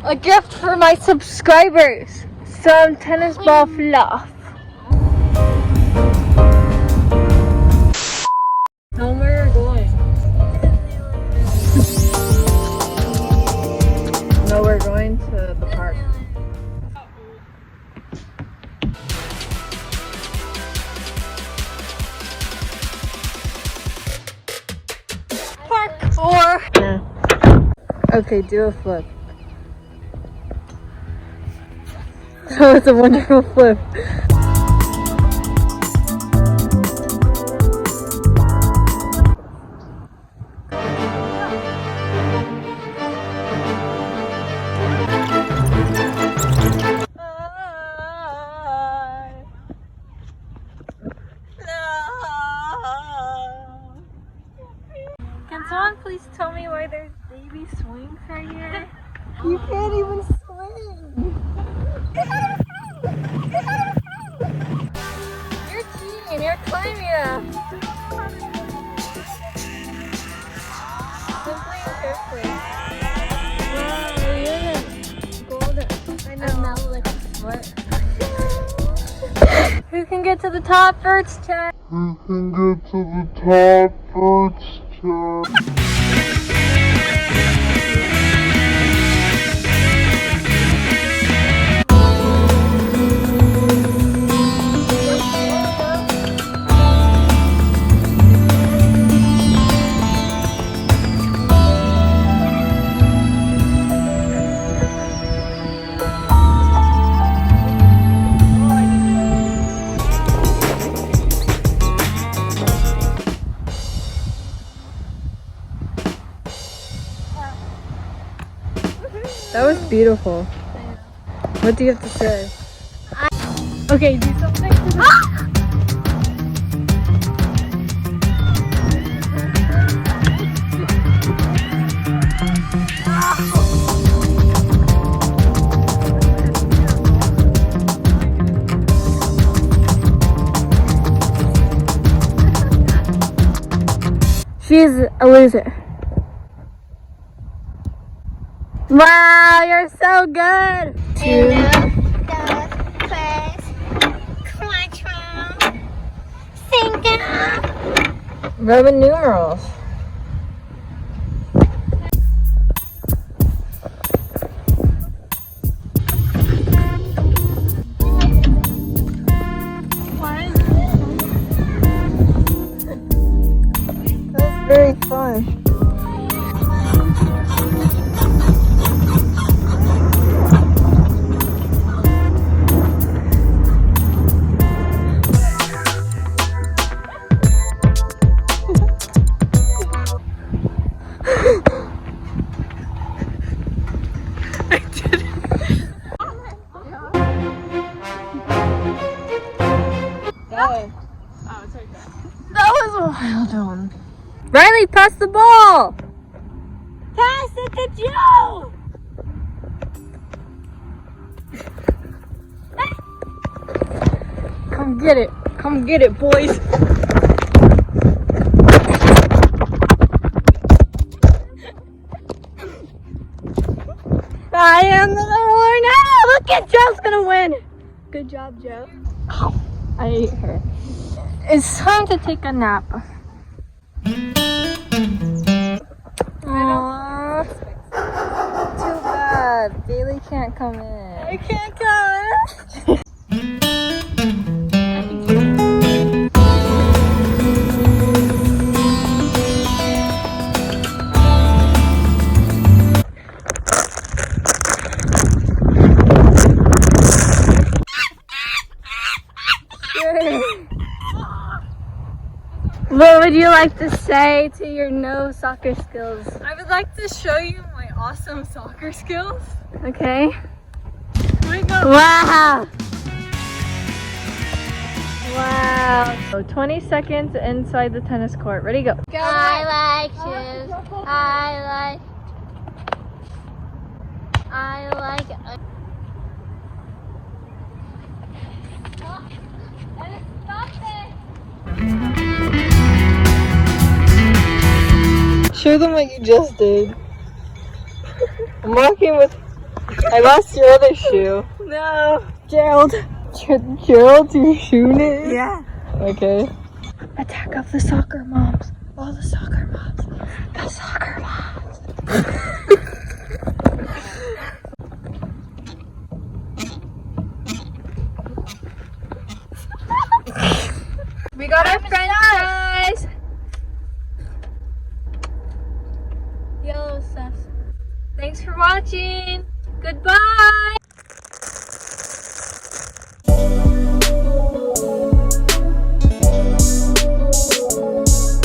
A gift for my subscribers. Some tennis ball fluff. Tell me where you're going. No, we're going to the park. Park 4. Yeah. Okay, do a flip. Oh, it's a wonderful flip. Can someone please tell me why there's baby swings right here? You can't even swing! You're cheating, you're climbing up! Simply and carefully. Wow, you're golden. I know. What? Who can get to the top first, Chad? Who can get to the top first, Chad? That was beautiful. What do you have to say? Okay, do something. She's a loser. Wow, you're so good! Roman numerals. That's very fun. That was a wild one. Riley, pass the ball! Pass it to Joe! Come get it. Come get it, boys. I am the winner now! Look at Joe's gonna win! Good job, Joe. I hate her. It's time to take a nap. Aww. Too bad. Bailey can't come in. I can't come in. What would you like to say to your no soccer skills? I would like to show you my awesome soccer skills. Okay. Here we go. Wow. Wow. So 20 seconds inside the tennis court. Ready, go. I like shoes. I like. Show them what you just did. I'm walking with I lost your other shoe. No. Gerald. Gerald, your shoe name? Yeah. Okay. Attack of the soccer moms. All the soccer moms. The soccer moms. We got our french fries. Yellow sauce. Thanks for watching. Goodbye.